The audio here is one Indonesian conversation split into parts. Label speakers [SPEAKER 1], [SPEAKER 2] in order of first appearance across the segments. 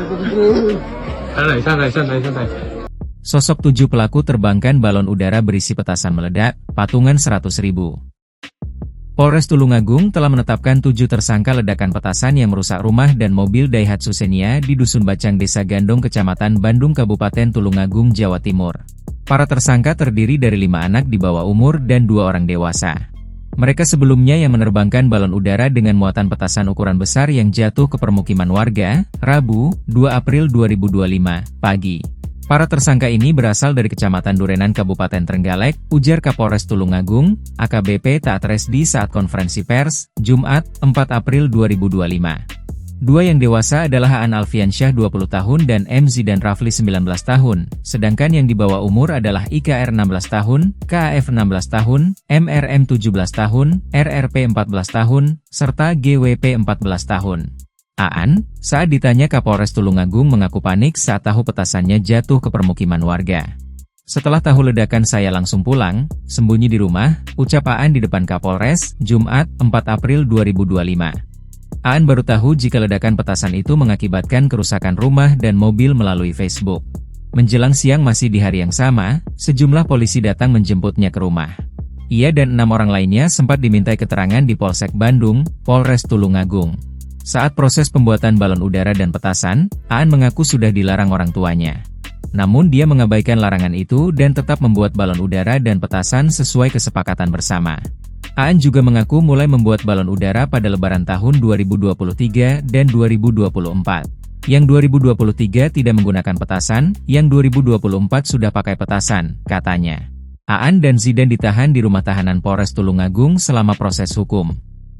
[SPEAKER 1] Santai, santai, santai, santai.
[SPEAKER 2] Sosok 7 pelaku terbangkan balon udara berisi petasan meledak, patungan 100.000. Polres Tulungagung telah menetapkan 7 tersangka ledakan petasan yang merusak rumah dan mobil Daihatsu Xenia di Dusun Bacang Desa Gandong Kecamatan Bandung Kabupaten Tulungagung, Jawa Timur. Para tersangka terdiri dari 5 anak di bawah umur dan 2 orang dewasa. Mereka sebelumnya yang menerbangkan balon udara dengan muatan petasan ukuran besar yang jatuh ke permukiman warga, Rabu, 2 April 2025, pagi. Para tersangka ini berasal dari Kecamatan Durenan Kabupaten Trenggalek, ujar Kapolres Tulungagung, AKBP Taat Resdi saat konferensi pers, Jumat, 4 April 2025. 2 yang dewasa adalah Aan Alfiansyah 20 tahun dan M. Zidan Rafli 19 tahun, sedangkan yang di bawah umur adalah IKR 16 tahun, KAF 16 tahun, MRM 17 tahun, RRP 14 tahun, serta GWP 14 tahun. Aan, saat ditanya Kapolres Tulungagung mengaku panik saat tahu petasannya jatuh ke permukiman warga. Setelah tahu ledakan saya langsung pulang, sembunyi di rumah, ucap Aan di depan Kapolres, Jumat, 4 April 2025. Aan baru tahu jika ledakan petasan itu mengakibatkan kerusakan rumah dan mobil melalui Facebook. Menjelang siang masih di hari yang sama, sejumlah polisi datang menjemputnya ke rumah. Ia dan 6 orang lainnya sempat dimintai keterangan di Polsek Bandung, Polres Tulungagung. Saat proses pembuatan balon udara dan petasan, Aan mengaku sudah dilarang orang tuanya. Namun dia mengabaikan larangan itu dan tetap membuat balon udara dan petasan sesuai kesepakatan bersama. Aan juga mengaku mulai membuat balon udara pada Lebaran tahun 2023 dan 2024. Yang 2023 tidak menggunakan petasan, yang 2024 sudah pakai petasan, katanya. Aan dan Zidan ditahan di rumah tahanan Polres Tulungagung selama proses hukum.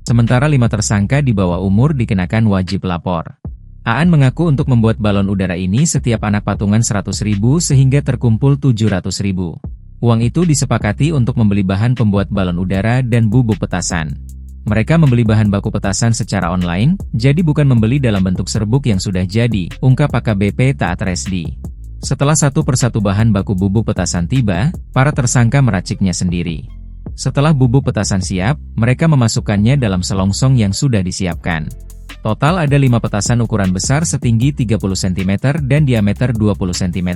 [SPEAKER 2] Sementara 5 tersangka di bawah umur dikenakan wajib lapor. Aan mengaku untuk membuat balon udara ini setiap anak patungan 100.000 sehingga terkumpul 700.000. Uang itu disepakati untuk membeli bahan pembuat balon udara dan bubuk petasan. Mereka membeli bahan baku petasan secara online, jadi bukan membeli dalam bentuk serbuk yang sudah jadi, ungkap AKBP Taat Resdi. Setelah satu persatu bahan baku bubuk petasan tiba, para tersangka meraciknya sendiri. Setelah bubuk petasan siap, mereka memasukkannya dalam selongsong yang sudah disiapkan. Total ada 5 petasan ukuran besar setinggi 30 cm dan diameter 20 cm.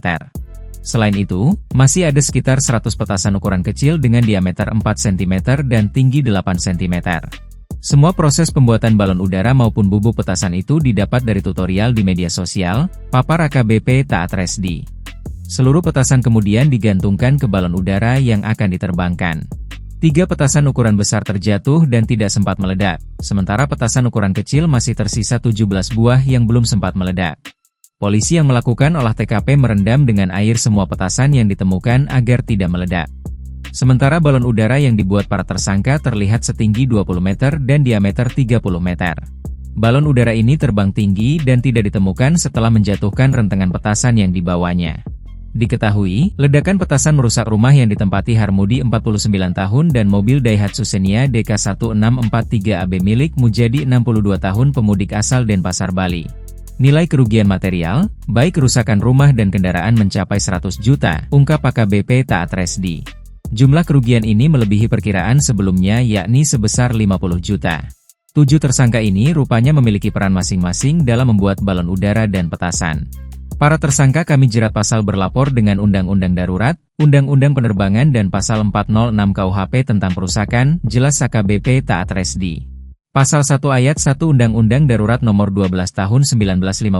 [SPEAKER 2] Selain itu, masih ada sekitar 100 petasan ukuran kecil dengan diameter 4 cm dan tinggi 8 cm. Semua proses pembuatan balon udara maupun bubuk petasan itu didapat dari tutorial di media sosial, papar AKBP Taat Resdi. Seluruh petasan kemudian digantungkan ke balon udara yang akan diterbangkan. 3 petasan ukuran besar terjatuh dan tidak sempat meledak, sementara petasan ukuran kecil masih tersisa 17 buah yang belum sempat meledak. Polisi yang melakukan olah TKP merendam dengan air semua petasan yang ditemukan agar tidak meledak. Sementara balon udara yang dibuat para tersangka terlihat setinggi 20 meter dan diameter 30 meter. Balon udara ini terbang tinggi dan tidak ditemukan setelah menjatuhkan rentengan petasan yang dibawanya. Diketahui, ledakan petasan merusak rumah yang ditempati Harmudi 49 tahun dan mobil Daihatsu Xenia DK1643AB milik Mujadi 62 tahun pemudik asal Denpasar, Bali. Nilai kerugian material, baik kerusakan rumah dan kendaraan mencapai 100 juta, ungkap AKBP Taat Resdi. Jumlah kerugian ini melebihi perkiraan sebelumnya yakni sebesar 50 juta. 7 tersangka ini rupanya memiliki peran masing-masing dalam membuat balon udara dan petasan. Para tersangka kami jerat pasal berlapor dengan Undang-Undang Darurat, Undang-Undang Penerbangan dan Pasal 406 KUHP tentang perusakan, jelas AKBP Taat Resdi. Pasal 1 Ayat 1 Undang-Undang Darurat Nomor 12 Tahun 1951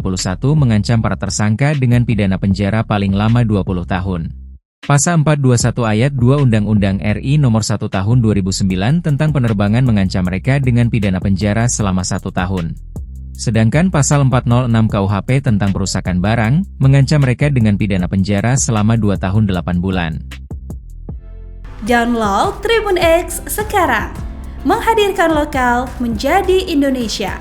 [SPEAKER 2] mengancam para tersangka dengan pidana penjara paling lama 20 tahun. Pasal 421 Ayat 2 Undang-Undang RI Nomor 1 Tahun 2009 tentang penerbangan mengancam mereka dengan pidana penjara selama 1 tahun. Sedangkan Pasal 406 KUHP tentang perusakan barang, mengancam mereka dengan pidana penjara selama 2 tahun 8 bulan.
[SPEAKER 3] Download Tribun X sekarang, menghadirkan lokal menjadi Indonesia.